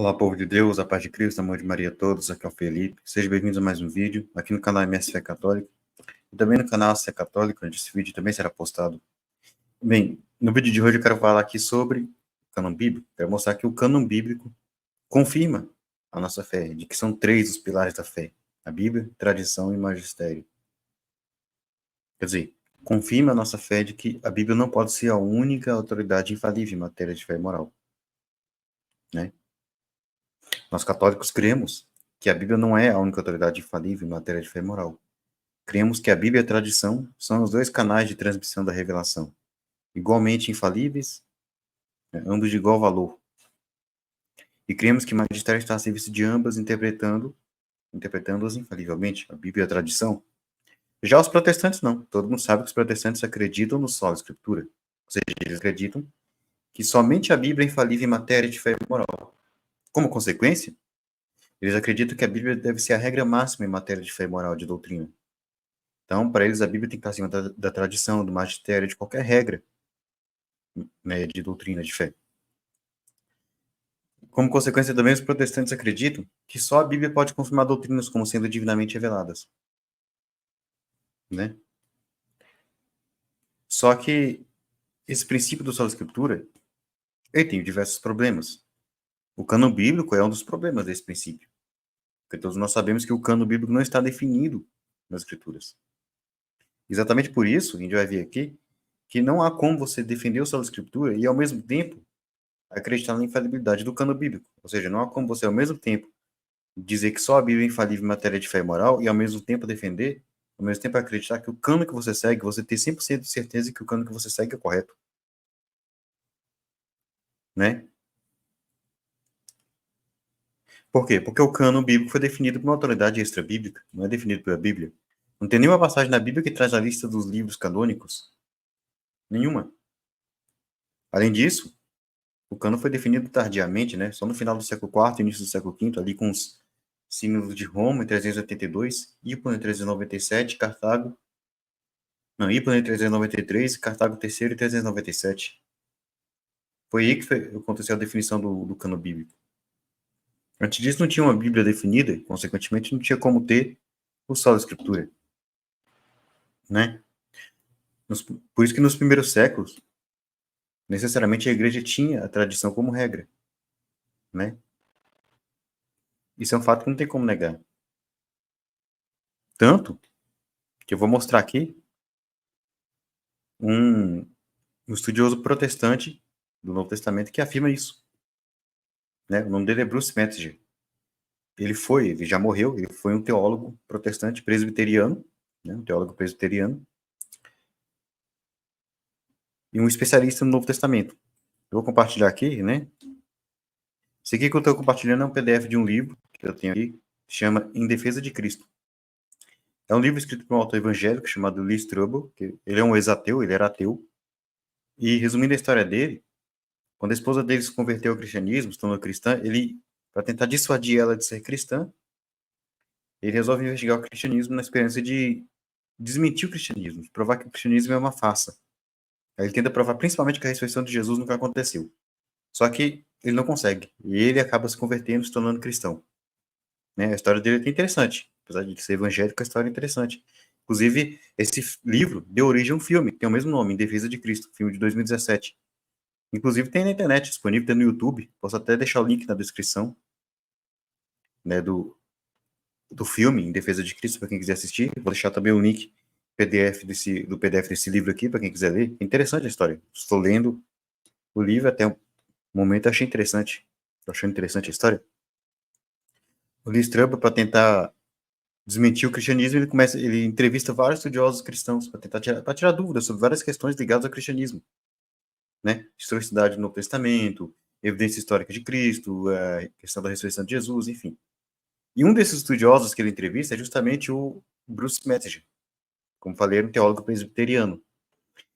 Olá, povo de Deus, a paz de Cristo, amor de Maria a todos, aqui é o Felipe. Sejam bem-vindos a mais um vídeo, aqui no canal MS Fé Católica, e também no canal Fé Católica, onde esse vídeo também será postado. Bem, no vídeo de hoje eu quero falar aqui sobre o cânon bíblico, quero mostrar que o cânon bíblico confirma a nossa fé, de que são três os pilares da fé, a Bíblia, tradição e magistério. Quer dizer, confirma a nossa fé de que a Bíblia não pode ser a única autoridade infalível em matéria de fé e moral, né? Nós católicos cremos que a Bíblia não é a única autoridade infalível em matéria de fé e moral. Cremos que a Bíblia e a tradição são os dois canais de transmissão da revelação, igualmente infalíveis, ambos de igual valor. E cremos que o magistério está a serviço de ambas, interpretando-as infalivelmente, a Bíblia e a tradição. Já os protestantes não. Todo mundo sabe que os protestantes acreditam no solo escritura. Ou seja, eles acreditam que somente a Bíblia é infalível em matéria de fé e moral. Como consequência, eles acreditam que a Bíblia deve ser a regra máxima em matéria de fé e moral, de doutrina. Então, para eles, a Bíblia tem que estar acima da tradição, do magistério, de qualquer regra, né, de doutrina, de fé. Como consequência também, os protestantes acreditam que só a Bíblia pode confirmar doutrinas como sendo divinamente reveladas, né? Só que esse princípio do sola escritura, ele tem diversos problemas. O cânon bíblico é um dos problemas desse princípio. Porque todos nós sabemos que o cânon bíblico não está definido nas escrituras. Exatamente por isso, a gente vai ver aqui, que não há como você defender o sola escritura e, ao mesmo tempo, acreditar na infalibilidade do cânon bíblico. Ou seja, não há como você, ao mesmo tempo, dizer que só a Bíblia é infalível em matéria de fé e moral e, ao mesmo tempo, defender, ao mesmo tempo, acreditar que o cânon que você segue, você tem 100% de certeza que o cânon que você segue é correto. Né? Por quê? Porque o cânon bíblico foi definido por uma autoridade extra-bíblica, não é definido pela Bíblia. Não tem nenhuma passagem na Bíblia que traz a lista dos livros canônicos. Nenhuma. Além disso, o cânon foi definido tardiamente, né? Só no final do século IV, início do século V, ali com os sínodos de Roma, em 382, Hipona em 397, Cartago... Não, Hipona em 393, Cartago III em 397. Foi aí que aconteceu a definição do cânon bíblico. Antes disso, não tinha uma Bíblia definida, consequentemente, não tinha como ter o sola escritura, né? Por isso que nos primeiros séculos, necessariamente a igreja tinha a tradição como regra, né? Isso é um fato que não tem como negar. Tanto que eu vou mostrar aqui um estudioso protestante do Novo Testamento que afirma isso, né? O nome dele é Bruce Metzger. Ele já morreu, ele foi um teólogo protestante presbiteriano, né? Um teólogo presbiteriano, e um especialista no Novo Testamento. Eu vou compartilhar aqui, né? Isso aqui que eu estou compartilhando é um PDF de um livro que eu tenho aqui, que chama Em Defesa de Cristo. É um livro escrito por um autor evangélico chamado Lee Strobel, que ele é um ex-ateu, ele era ateu. E, resumindo a história dele, quando a esposa dele se converteu ao cristianismo, se tornou cristã, ele, para tentar dissuadir ela de ser cristã, ele resolve investigar o cristianismo na esperança de desmentir o cristianismo, de provar que o cristianismo é uma farsa. Aí ele tenta provar principalmente que a ressurreição de Jesus nunca aconteceu. Só que ele não consegue. E ele acaba se convertendo, se tornando cristão. Né? A história dele é interessante. Apesar de ser evangélico, a história é interessante. Inclusive, esse livro deu origem a um filme, que tem o mesmo nome, Em Defesa de Cristo, filme de 2017. Inclusive, tem na internet, disponível, tem no YouTube. Posso até deixar o link na descrição, né, do filme, Em Defesa de Cristo, para quem quiser assistir. Vou deixar também o link do PDF desse livro aqui, para quem quiser ler. É interessante a história. Estou lendo o livro até o momento, achei interessante. Estou achando interessante a história. O Lee Strobel, para tentar desmentir o cristianismo, ele entrevista vários estudiosos cristãos para tentar tirar dúvidas sobre várias questões ligadas ao cristianismo, né? Historicidade do Novo Testamento, evidência histórica de Cristo, a questão da ressurreição de Jesus, enfim. E um desses estudiosos que ele entrevista é justamente o Bruce Metzger, como falei, era um teólogo presbiteriano.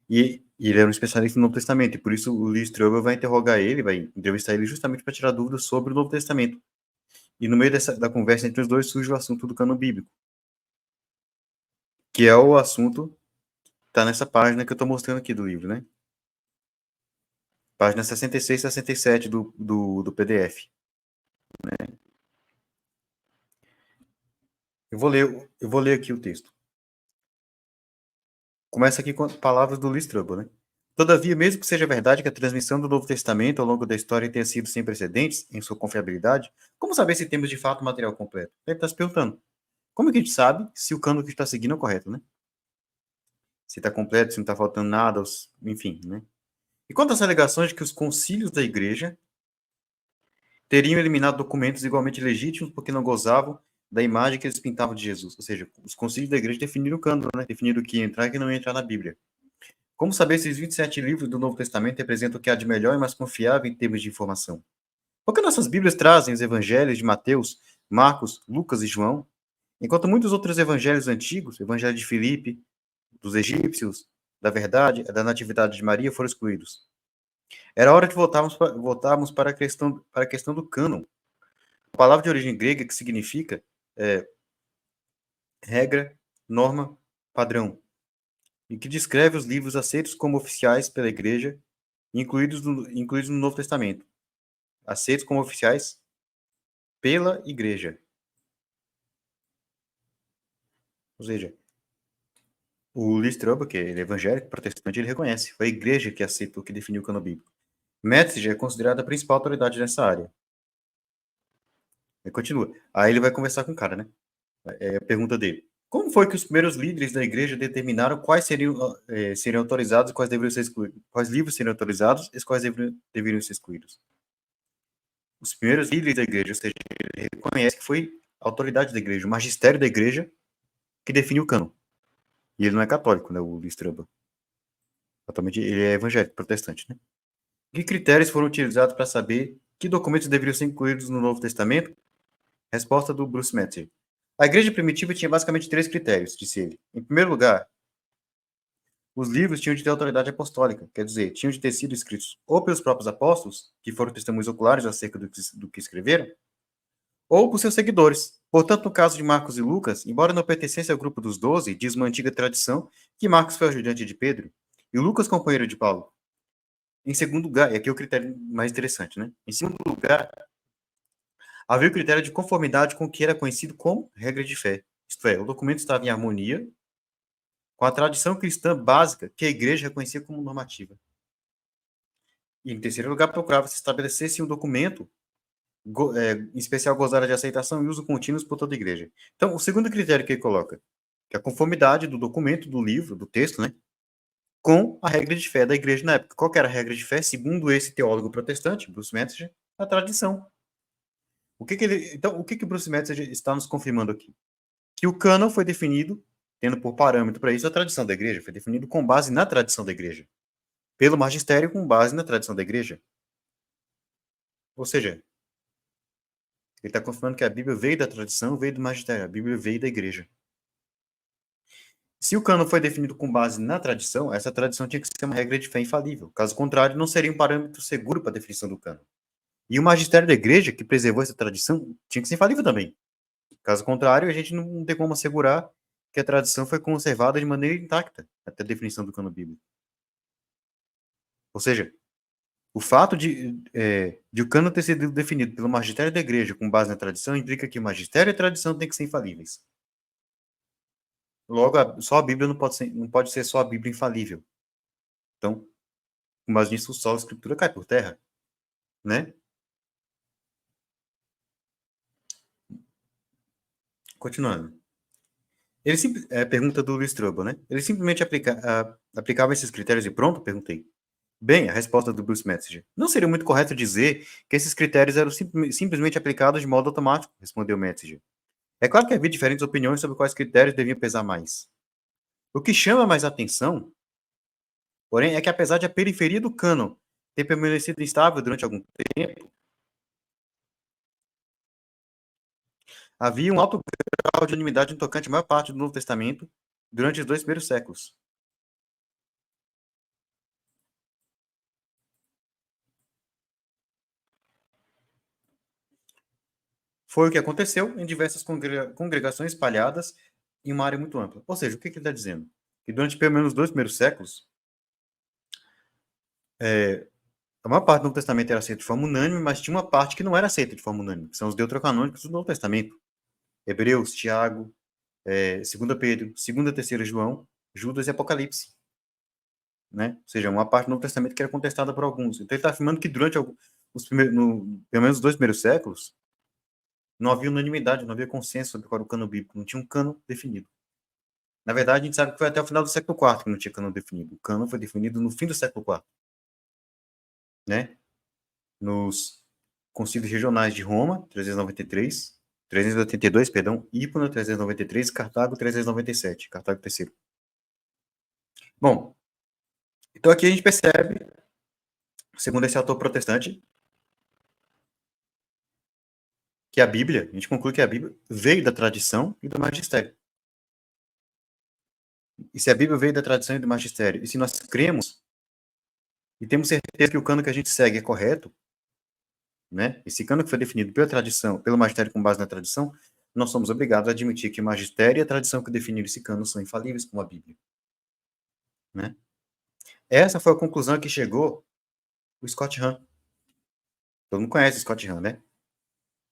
E ele era um especialista no Novo Testamento, e por isso o Lee Strobel vai interrogar ele, vai entrevistar ele justamente para tirar dúvidas sobre o Novo Testamento. E no meio da conversa entre os dois surge o assunto do cânon bíblico, que é o assunto que está nessa página que eu estou mostrando aqui do livro, né? Página 66 e 67 do PDF. né? Eu vou ler aqui o texto. Começa aqui com as palavras do Lee Strobel, né? Todavia, mesmo que seja verdade que a transmissão do Novo Testamento ao longo da história tenha sido sem precedentes em sua confiabilidade, como saber se temos de fato o material completo? Ele está se perguntando. Como é que a gente sabe se o cano que está seguindo é o correto, né? Se está completo, se não está faltando nada, enfim, né? E quanto às alegações de que os concílios da igreja teriam eliminado documentos igualmente legítimos porque não gozavam da imagem que eles pintavam de Jesus. Ou seja, os concílios da igreja definiram o cânone, né? Definiram o que ia entrar e o que não ia entrar na Bíblia. Como saber se os 27 livros do Novo Testamento representam o que há de melhor e mais confiável em termos de informação? Porque nossas Bíblias trazem os evangelhos de Mateus, Marcos, Lucas e João, enquanto muitos outros evangelhos antigos, o evangelho de Filipe, dos egípcios, da verdade, da natividade de Maria, foram excluídos. Era hora de voltarmos para a questão do cânon. A palavra de origem grega que significa regra, norma, padrão, e que descreve os livros aceitos como oficiais pela igreja, incluídos no Novo Testamento. Aceitos como oficiais pela igreja. Ou seja, o Lee Strobel, que ele é evangélico, protestante, ele reconhece. Foi a igreja que aceitou, que definiu o cânon bíblico. Metzger é considerada a principal autoridade nessa área. Ele continua. Aí ele vai conversar com o cara, né? É a pergunta dele. Como foi que os primeiros líderes da igreja determinaram quais seriam autorizados e quais deveriam ser excluídos? Quais livros seriam autorizados e quais deveriam ser excluídos? Os primeiros líderes da igreja, ou seja, ele reconhece que foi a autoridade da igreja, o magistério da igreja, que define o cânon. E ele não é católico, né, o Lee Strobel. Atualmente ele é evangélico, protestante, né? Que critérios foram utilizados para saber que documentos deveriam ser incluídos no Novo Testamento? Resposta do Bruce Metzger. A igreja primitiva tinha basicamente 3 critérios, disse ele. Em primeiro lugar, os livros tinham de ter autoridade apostólica, quer dizer, tinham de ter sido escritos ou pelos próprios apóstolos, que foram testemunhos oculares acerca do que escreveram, ou por seus seguidores. Portanto, no caso de Marcos e Lucas, embora não pertencessem ao grupo dos 12, diz uma antiga tradição que Marcos foi ajudante de Pedro e Lucas companheiro de Paulo. Em segundo lugar, e aqui é o critério mais interessante, né? Em segundo lugar, havia o critério de conformidade com o que era conhecido como regra de fé. Isto é, o documento estava em harmonia com a tradição cristã básica que a igreja reconhecia como normativa. E, em terceiro lugar, procurava se estabelecer se um documento, em especial, gozara de aceitação e uso contínuos por toda a igreja. Então, o segundo critério que ele coloca, que é a conformidade do documento, do livro, do texto, né, com a regra de fé da igreja na época. Qual que era a regra de fé? Segundo esse teólogo protestante, Bruce Metzger, a tradição. Então, o que Bruce Metzger está nos confirmando aqui? Que o cânon foi definido, tendo por parâmetro para isso a tradição da igreja, foi definido com base na tradição da igreja, pelo magistério com base na tradição da igreja. Ou seja, ele está confirmando que a Bíblia veio da tradição, veio do magistério, a Bíblia veio da igreja. Se o cânon foi definido com base na tradição, essa tradição tinha que ser uma regra de fé infalível. Caso contrário, não seria um parâmetro seguro para a definição do cânon. E o magistério da igreja, que preservou essa tradição, tinha que ser infalível também. Caso contrário, a gente não tem como assegurar que a tradição foi conservada de maneira intacta até a definição do cânon bíblico. Ou seja, o fato de o cânon ter sido definido pelo magistério da igreja com base na tradição implica que o magistério e a tradição têm que ser infalíveis. Logo, só a Bíblia não pode ser só a Bíblia infalível. Então, com base nisso, só a escritura cai por terra, né? Continuando. Pergunta do Luiz Strobel, né? Ele simplesmente aplicava esses critérios e pronto? Perguntei. Bem, a resposta do Bruce Metzger. Não seria muito correto dizer que esses critérios eram simplesmente aplicados de modo automático, respondeu Metzger. É claro que havia diferentes opiniões sobre quais critérios deviam pesar mais. O que chama mais atenção, porém, é que apesar de a periferia do cânon ter permanecido instável durante algum tempo, havia um alto grau de unanimidade no tocante à maior parte do Novo Testamento durante os 2 primeiros séculos. Foi o que aconteceu em diversas congregações espalhadas em uma área muito ampla. Ou seja, o que ele está dizendo? Que durante pelo menos os 2 primeiros séculos, a maior parte do Novo Testamento era aceita de forma unânime, mas tinha uma parte que não era aceita de forma unânime, que são os deuterocanônicos do Novo Testamento. Hebreus, Tiago, 2 Pedro, 2ª, 3ª João, Judas e Apocalipse. Né? Ou seja, uma parte do Novo Testamento que era contestada por alguns. Então ele está afirmando que durante pelo menos os 2 primeiros séculos, não havia unanimidade, não havia consenso sobre qual era o cano bíblico, não tinha um cano definido. Na verdade, a gente sabe que foi até o final do século IV que não tinha cano definido. O cano foi definido no fim do século IV. Né? Nos concílios regionais de Roma, 382, perdão, Hipona, 393, Cartago, 397, Cartago III. Bom, então aqui a gente percebe, segundo esse autor protestante, que a Bíblia, a gente conclui que a Bíblia veio da tradição e do magistério. E se a Bíblia veio da tradição e do magistério, e se nós cremos e temos certeza que o cano que a gente segue é correto, né? Esse cano que foi definido pela tradição, pelo magistério com base na tradição, nós somos obrigados a admitir que o magistério e a tradição que definiram esse cano são infalíveis como a Bíblia. Né? Essa foi a conclusão que chegou o Scott Hahn. Todo mundo conhece o Scott Hahn, né?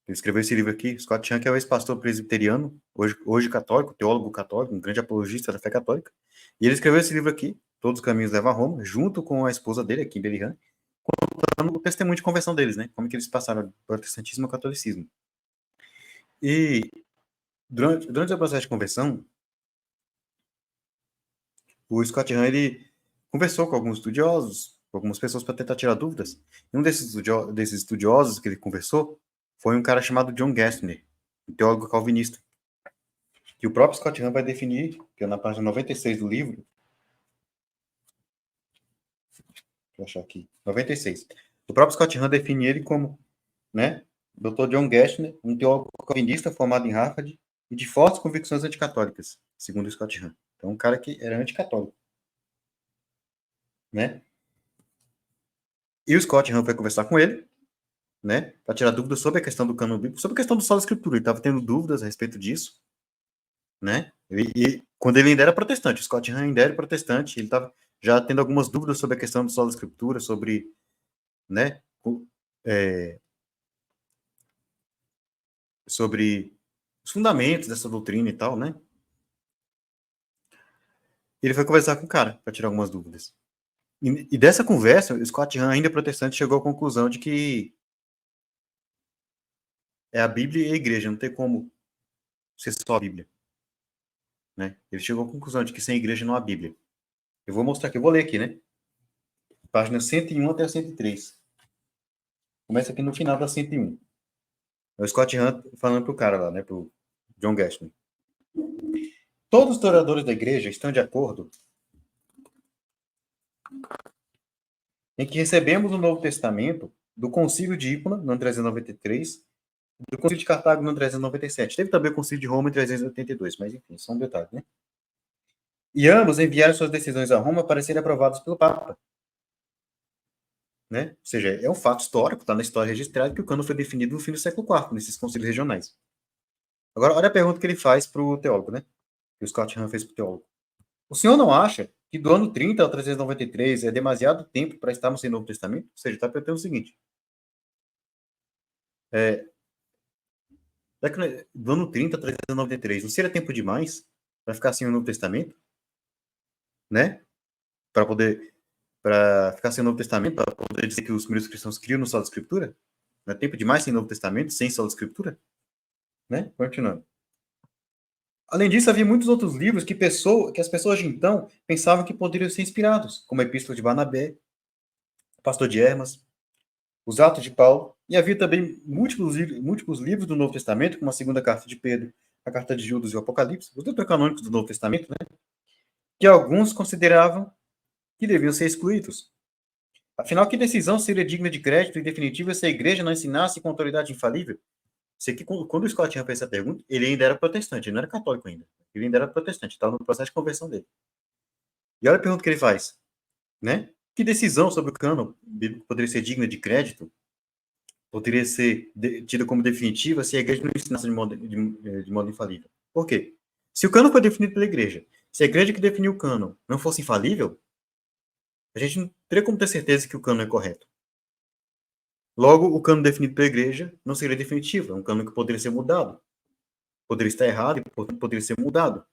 Ele escreveu esse livro aqui, Scott Hahn, que é o ex-pastor presbiteriano, hoje católico, teólogo católico, um grande apologista da fé católica. E ele escreveu esse livro aqui, Todos os Caminhos Levam a Roma, junto com a esposa dele, Kimberly Hahn, contando o testemunho de conversão deles, né? Como que eles passaram do protestantismo ao catolicismo. E durante o processo de conversão, o Scott Hahn, ele conversou com alguns estudiosos, com algumas pessoas para tentar tirar dúvidas. E um desses estudiosos que ele conversou foi um cara chamado John Gessner, um teólogo calvinista, que o próprio Scott Hahn vai definir, que é na página 96 do livro. Deixa eu achar aqui. 96. O próprio Scott Hahn define ele como, né, Dr. John Gessner, um teólogo calvinista formado em Harvard e de fortes convicções anticatólicas, segundo o Scott Hahn. Então, um cara que era anticatólico. Né? E o Scott Hahn foi conversar com ele, né, para tirar dúvidas sobre a questão do cânon bíblico, sobre a questão do solo escritura. Ele estava tendo dúvidas a respeito disso, né? E quando ele ainda era protestante, o Scott Hahn ainda era protestante, ele estava já tendo algumas dúvidas sobre a questão do solo escritura, sobre, né, sobre os fundamentos dessa doutrina e tal, né? Ele foi conversar com o cara para tirar algumas dúvidas. E dessa conversa, o Scott Hahn, ainda protestante, chegou à conclusão de que é a Bíblia e a igreja, não tem como ser só a Bíblia. Né? Ele chegou à conclusão de que sem igreja não há Bíblia. Eu vou mostrar aqui, eu vou ler aqui, né? Página 101 até 103. Começa aqui no final da 101. É o Scott Hahn falando pro cara lá, né? Pro John Gessner. Todos os historiadores da igreja estão de acordo em que recebemos o Novo Testamento do Concílio de Hipona, no ano 393, do Concílio de Cartago, no ano 397. Teve também o Concílio de Roma em 382, mas enfim, só um detalhe, né? E ambos enviaram suas decisões a Roma para serem aprovadas pelo Papa. Né? Ou seja, é um fato histórico, está na história registrada, que o cano foi definido no fim do século IV, nesses concílios regionais. Agora, olha a pergunta que ele faz para o teólogo, né? Que o Scott Hahn fez para o teólogo. O senhor não acha que do ano 30 ao 393 é demasiado tempo para estarmos sem Novo Testamento? Ou seja, está perguntando o seguinte. Do ano 30 ao 393, não seria tempo demais para ficar sem o Novo Testamento? Né? Para ficar sem o Novo Testamento, para poder dizer que os primeiros cristãos criam no solo de escritura? Não é tempo demais sem Novo Testamento, sem solo de escritura? Né? Continuando. Além disso, havia muitos outros livros que as pessoas de então pensavam que poderiam ser inspirados, como a Epístola de Barnabé, o Pastor de Hermas, os Atos de Paulo, e havia também múltiplos livros do Novo Testamento, como a Segunda Carta de Pedro, a Carta de Judas e o Apocalipse, os deuterocanônicos do Novo Testamento, né, que alguns consideravam que deviam ser excluídos. Afinal, que decisão seria digna de crédito e definitiva se a igreja não ensinasse com autoridade infalível? Sei que quando o Scott Hahn fez essa pergunta, ele ainda era protestante, ele não era católico ainda. Ele ainda era protestante, estava no processo de conversão dele. E olha a pergunta que ele faz, né? Que decisão sobre o cânon bíblico poderia ser digna de crédito? Poderia ser tida como definitiva se a igreja não ensinasse de modo infalível? Por quê? Se o cânon foi definido pela igreja, se a igreja que definiu o cânon não fosse infalível, a gente não teria como ter certeza que o cânon é correto. Logo, o cano definido pela igreja não seria definitivo. É um cano que poderia ser mudado. Poderia estar errado e, portanto, poderia ser mudado.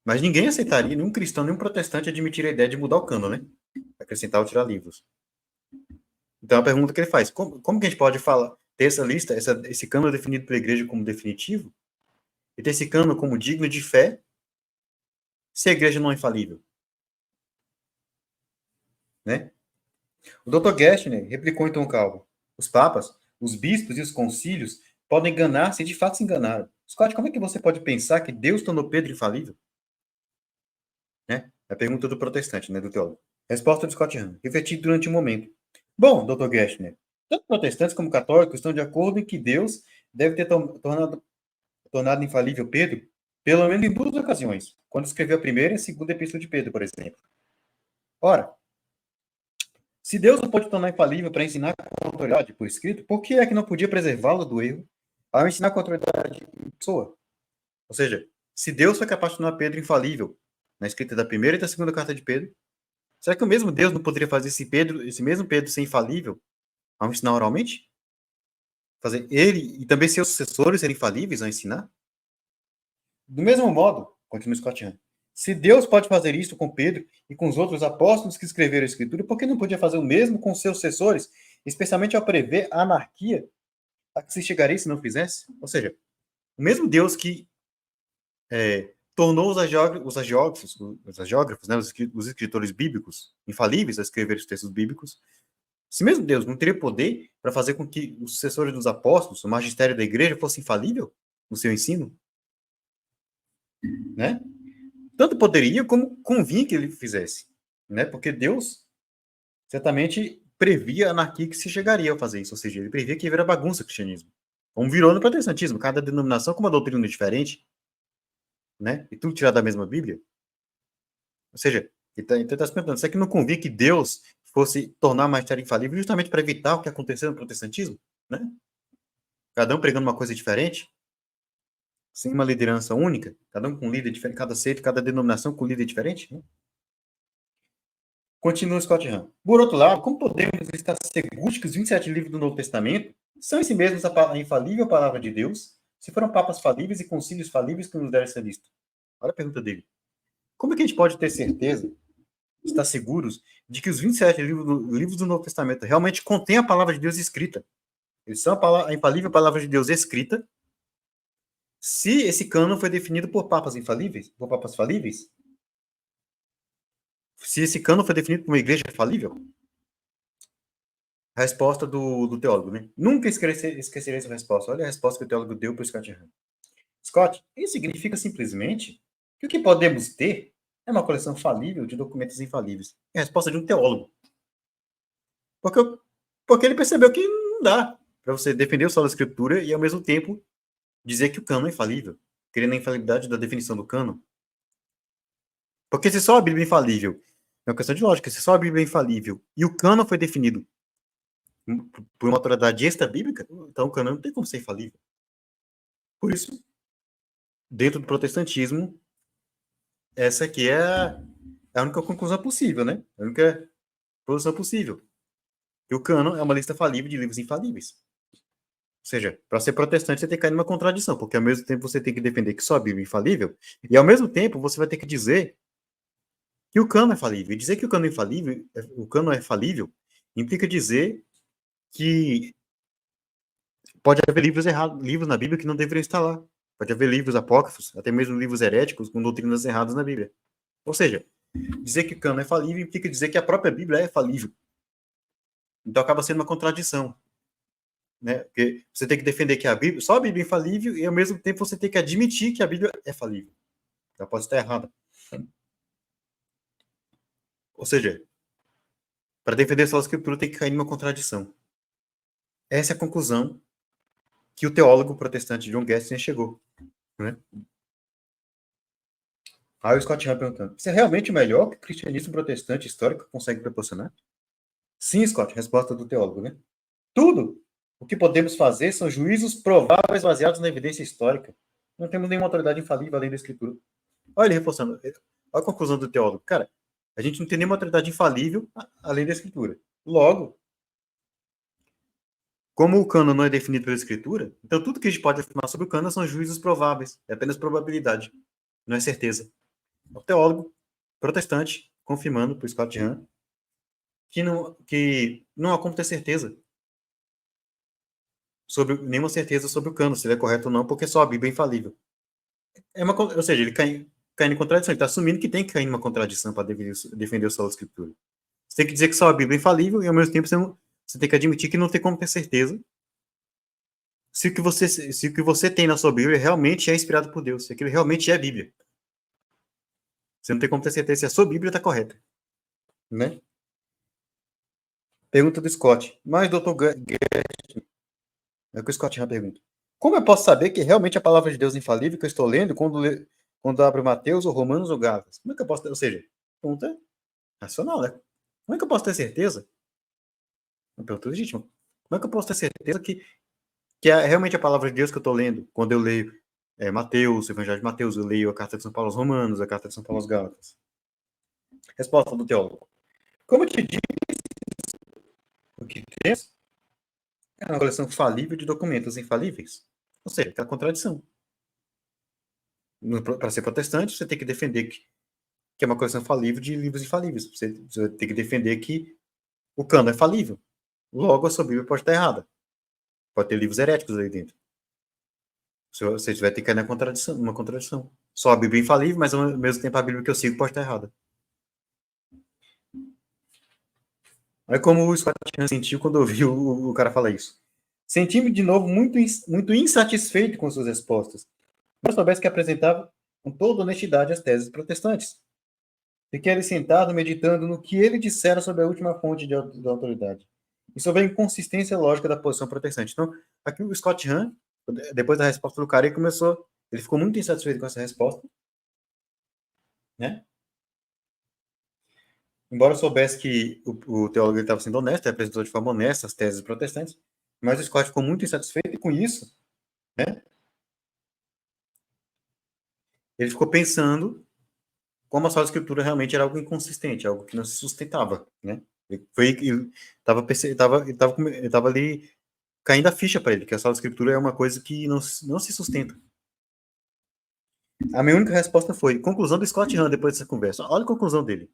Mas ninguém aceitaria, nenhum cristão, nenhum protestante admitir a ideia de mudar o cano, né? Acrescentar ou tirar livros. Então, a pergunta que ele faz, como que a gente pode falar, ter essa lista, esse cano definido pela igreja como definitivo, e ter esse cano como digno de fé, se a igreja não é infalível? Né? O Dr. Gerstner replicou então o Calvo. Os papas, os bispos e os concílios podem enganar se de fato se enganaram. Scott, como é que você pode pensar que Deus tornou Pedro infalível? Né? É a pergunta do protestante, né, do teólogo. Resposta do Scott Hahn. Refleti durante um momento. Bom, Dr. Gerstner, tanto protestantes como católicos estão de acordo em que Deus deve ter tornado infalível Pedro, pelo menos em duas ocasiões, quando escreveu a primeira e a segunda epístola de Pedro, por exemplo. Ora, se Deus não pode tornar infalível para ensinar com autoridade por escrito, por que é que não podia preservá-lo do erro ao ensinar com autoridade em pessoa? Ou seja, se Deus foi capaz de tornar Pedro infalível na escrita da primeira e da segunda carta de Pedro, será que o mesmo Deus não poderia fazer esse mesmo Pedro ser infalível ao ensinar oralmente? Fazer ele e também seus sucessores serem infalíveis ao ensinar? Do mesmo modo, continua Scott Hahn, se Deus pode fazer isso com Pedro e com os outros apóstolos que escreveram a Escritura, por que não podia fazer o mesmo com seus sucessores, especialmente ao prever a anarquia a que se chegaria se não fizesse? Ou seja, o mesmo Deus que tornou os agiógrafos, né, os escritores bíblicos, infalíveis a escrever os textos bíblicos, esse mesmo Deus não teria poder para fazer com que os sucessores dos apóstolos, o magistério da igreja, fosse infalível no seu ensino? Né? Tanto poderia como convinha que ele fizesse, né? Porque Deus certamente previa a anarquia que se chegaria a fazer isso, ou seja, ele previa que viria bagunça o cristianismo. Como virou no protestantismo, cada denominação com uma doutrina diferente, né? E tudo tirado da mesma Bíblia. Ou seja, então está se perguntando, será que não convinha que Deus fosse tornar a magistério infalível justamente para evitar o que aconteceu no protestantismo, né? Cada um pregando uma coisa diferente, sem uma liderança única, cada um com um líder diferente, cada seito, cada denominação com um líder diferente, né? Continua Scott Hahn. Por outro lado, como podemos estar seguros que os 27 livros do Novo Testamento são em si mesmos a infalível palavra de Deus, se foram papas falíveis e concílios falíveis que nos deram essa lista? Olha a pergunta dele. Como é que a gente pode ter certeza, estar seguros, de que os 27 livros do Novo Testamento realmente contêm a palavra de Deus escrita? Eles são a infalível palavra de Deus escrita, se esse cano foi definido por papas infalíveis, por papas falíveis? Se esse cano foi definido por uma igreja falível? A resposta do teólogo, né? Nunca esquecerei essa resposta. Olha a resposta que o teólogo deu para o Scott Hahn. Scott, isso significa simplesmente que o que podemos ter é uma coleção falível de documentos infalíveis. É a resposta de um teólogo. Porque, porque ele percebeu que não dá para você defender o solo da escritura e, ao mesmo tempo, dizer que o cano é infalível, querendo a infalibilidade da definição do cano. Porque se só a Bíblia é infalível, é uma questão de lógica, se só a Bíblia é infalível e o cano foi definido por uma autoridade extra-bíblica, então o cano não tem como ser infalível. Por isso, dentro do protestantismo, essa aqui é a única conclusão possível, né? A única posição possível. E o cano é uma lista falível de livros infalíveis. Ou seja, para ser protestante, você tem que cair numa contradição, porque ao mesmo tempo você tem que defender que só a Bíblia é infalível, e ao mesmo tempo você vai ter que dizer que o cano é falível. E dizer que o cano é falível, implica dizer que pode haver livros errados, livros na Bíblia que não deveriam estar lá. Pode haver livros apócrifos, até mesmo livros heréticos com doutrinas erradas na Bíblia. Ou seja, dizer que o cano é falível implica dizer que a própria Bíblia é falível. Então acaba sendo uma contradição. Né? Porque você tem que defender que só a Bíblia é infalível e ao mesmo tempo você tem que admitir que a Bíblia é falível. Ela pode estar errada. Ou seja, para defender só a Escritura tem que cair numa contradição. Essa é a conclusão que o teólogo protestante John Gerstner chegou. Né? Aí o Scott Hahn perguntando, isso é realmente o melhor que o cristianismo protestante histórico consegue proporcionar? Sim, Scott, resposta do teólogo, né? Tudo o que podemos fazer são juízos prováveis baseados na evidência histórica. Não temos nenhuma autoridade infalível além da Escritura. Olha ele reforçando. Olha a conclusão do teólogo. Cara, A gente não tem nenhuma autoridade infalível além da Escritura. Logo, como o cânon não é definido pela Escritura, então tudo que a gente pode afirmar sobre o cânon são juízos prováveis, é apenas probabilidade, não é certeza. O teólogo protestante, confirmando para o Scott Hahn, que não há como ter certeza nenhuma certeza sobre o cânon, se ele é correto ou não, porque só a Bíblia é infalível. Ou seja, ele cai em contradição, ele está assumindo que tem que cair numa contradição para defender o solo da Escritura. Você tem que dizer que só a Bíblia é infalível e, ao mesmo tempo, você tem que admitir que não tem como ter certeza se o que você tem na sua Bíblia realmente é inspirado por Deus, se aquilo realmente é a Bíblia. Você não tem como ter certeza se a sua Bíblia está correta. Né? Pergunta do Scott. Mas, Dr. Guest, é o que o Scott Hahn pergunta. Como eu posso saber que realmente a palavra de Deus é infalível que eu estou lendo quando abro Mateus ou Romanos ou Gálatas? Como é que eu posso ter? Ou seja, pergunta racional, né? Como é que eu posso ter certeza? Uma pergunta legítima. Como é que eu posso ter certeza que é realmente a palavra de Deus que eu estou lendo quando eu leio Mateus, o Evangelho de Mateus, eu leio a Carta de São Paulo aos Romanos, a Carta de São Paulo aos Gálatas? Resposta do teólogo. Como eu te disse, o que temos é uma coleção falível de documentos infalíveis. Ou seja, aquela contradição. Para ser protestante, você tem que defender que é uma coleção falível de livros infalíveis. Você tem que defender que o cânon é falível. Logo, a sua Bíblia pode estar errada. Pode ter livros heréticos aí dentro. Você vai ter que cair numa contradição. Só a Bíblia é infalível, mas ao mesmo tempo a Bíblia que eu sigo pode estar errada. Olha como o Scott sentiu quando ouviu o cara falar isso. Senti-me de novo muito insatisfeito com suas respostas. Mas soubesse que apresentava com toda honestidade as teses protestantes. Fiquei ali sentado, meditando no que ele dissera sobre a última fonte da autoridade. E sobre a inconsistência lógica da posição protestante. Então, aqui o Scott Hahn, depois da resposta do cara, ele ficou muito insatisfeito com essa resposta, né? Embora eu soubesse que o teólogo estava sendo honesto, ele apresentou de forma honesta as teses protestantes, mas o Scott ficou muito insatisfeito e com isso, né? Ele ficou pensando como a sua escritura realmente era algo inconsistente, algo que não se sustentava, né? Ele estava ali caindo a ficha para ele, que a sua escritura é uma coisa que não se sustenta. A minha única resposta foi, conclusão do Scott Hahn depois dessa conversa. Olha a conclusão dele.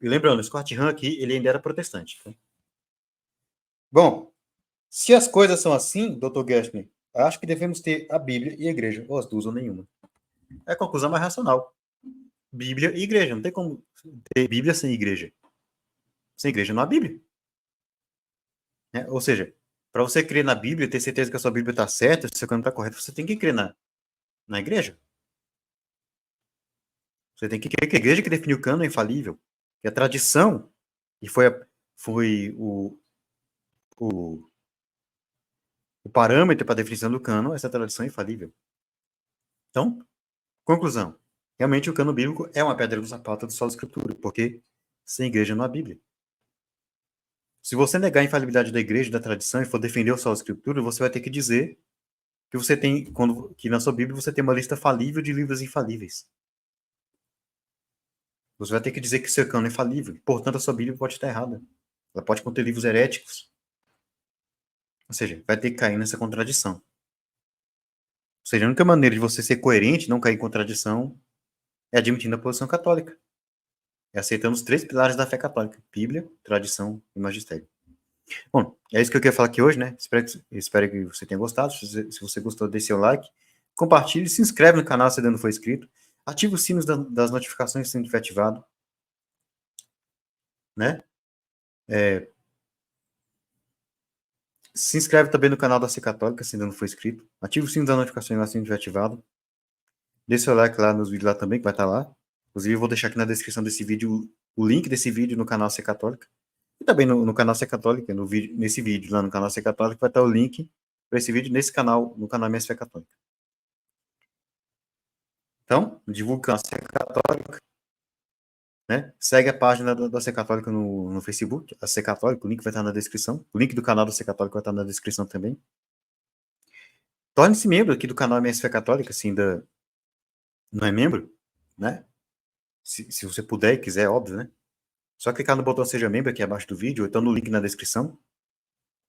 E lembrando, o Scott Hahn aqui, ele ainda era protestante. Tá? Bom, se as coisas são assim, Dr. Gershman, acho que devemos ter a Bíblia e a igreja, ou as duas ou nenhuma. É a conclusão mais racional. Bíblia e igreja. Não tem como ter Bíblia sem igreja. Sem igreja não há Bíblia. Né? Ou seja, para você crer na Bíblia, ter certeza que a sua Bíblia está certa, se o seu caminho está correto, você tem que crer na igreja. Você tem que crer que a igreja que definiu o cano é infalível. Que a tradição, e foi o parâmetro para a definição do cano, essa tradição é infalível. Então, conclusão. Realmente o cano bíblico é uma pedra do sapato do solo escritura, porque sem igreja não há Bíblia. Se você negar a infalibilidade da igreja e da tradição e for defender o solo escritura, você vai ter que dizer que você tem, que na sua Bíblia você tem uma lista falível de livros infalíveis. Você vai ter que dizer que seu cano é falível. Portanto, a sua Bíblia pode estar errada. Ela pode conter livros heréticos. Ou seja, vai ter que cair nessa contradição. Ou seja, a única maneira de você ser coerente, não cair em contradição, é admitindo a posição católica. É aceitando os 3 pilares da fé católica: Bíblia, tradição e magistério. Bom, é isso que eu queria falar aqui hoje, né? Espero que você tenha gostado. Se você gostou, deixe seu like, compartilhe, se inscreve no canal se ainda não for inscrito, ative os sinos das notificações se não tiver ativado, né? Se inscreve também no canal da C Católica se ainda não for inscrito, ative o sino das notificações lá se não tiver ativado, deixe seu like lá nos vídeos lá também, que vai estar lá. Inclusive, eu vou deixar aqui na descrição desse vídeo o link desse vídeo no canal C Católica. E também no canal C Católica, nesse vídeo lá no canal C Católica, vai estar o link para esse vídeo nesse canal, no canal MS Fé Católica. Então, divulga o canal C Católica, né? Segue a página da C Católica no Facebook, a C Católica, o link vai estar na descrição. O link do canal da C Católica vai estar na descrição também. Torne-se membro aqui do canal MS Fé Católica, se ainda não é membro, né? Se você puder e quiser, óbvio, né? Só clicar no botão Seja Membro aqui abaixo do vídeo, ou então no link na descrição.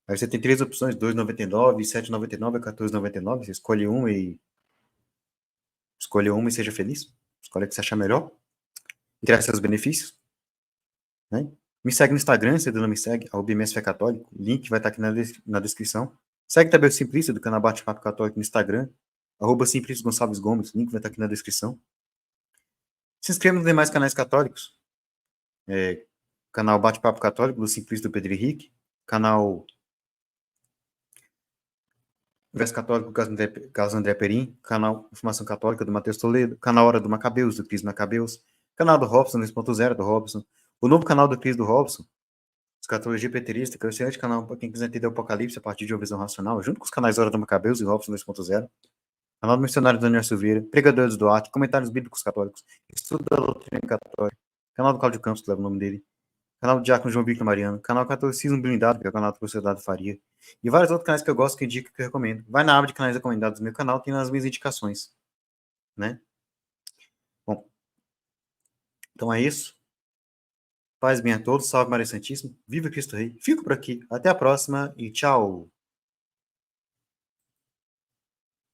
Aí você tem 3 opções, R$ 2,99, R$ 7,99, R$ 14,99. Você escolhe uma e seja feliz. Escolhe a que você achar melhor. Interessa seus benefícios. Né? Me segue no Instagram, se ainda não me segue, @MSFcatólico. Link vai estar aqui na descrição. Segue também o Simplício, do canal Bate-Papo Católico no Instagram, @Simplício Gonçalves Gomes. Link vai estar aqui na descrição. Se inscreva nos demais canais católicos. Canal Bate-Papo Católico, do Simplício do Pedro Henrique. Canal Verso Católico do Carlos André Perim. Canal Informação Católica do Matheus Toledo. Canal Hora do Macabeus, do Cris Macabeus. Canal do Robson 2.0, do Robson. O novo canal do Cris do Robson, Escatologia Peterista, que é um excelente canal para quem quiser entender o Apocalipse a partir de uma visão racional, junto com os canais Hora do Macabeus e Robson 2.0. Canal do Missionário Daniel Silveira. Pregadores do Duarte. Comentários Bíblicos Católicos. Estudo da Doutrina Católica. Canal do Cláudio Campos, que leva o nome dele. Canal do Diácono João Victor Mariano, canal Catolicismo Blindado, que é o canal do professor Dado Faria, e vários outros canais que eu gosto, que eu indico, que eu recomendo. Vai na aba de canais recomendados do meu canal, tem nas minhas indicações, né? Bom, então é isso. Paz bem a todos, salve Maria Santíssima, viva Cristo Rei. Fico por aqui, até a próxima e tchau!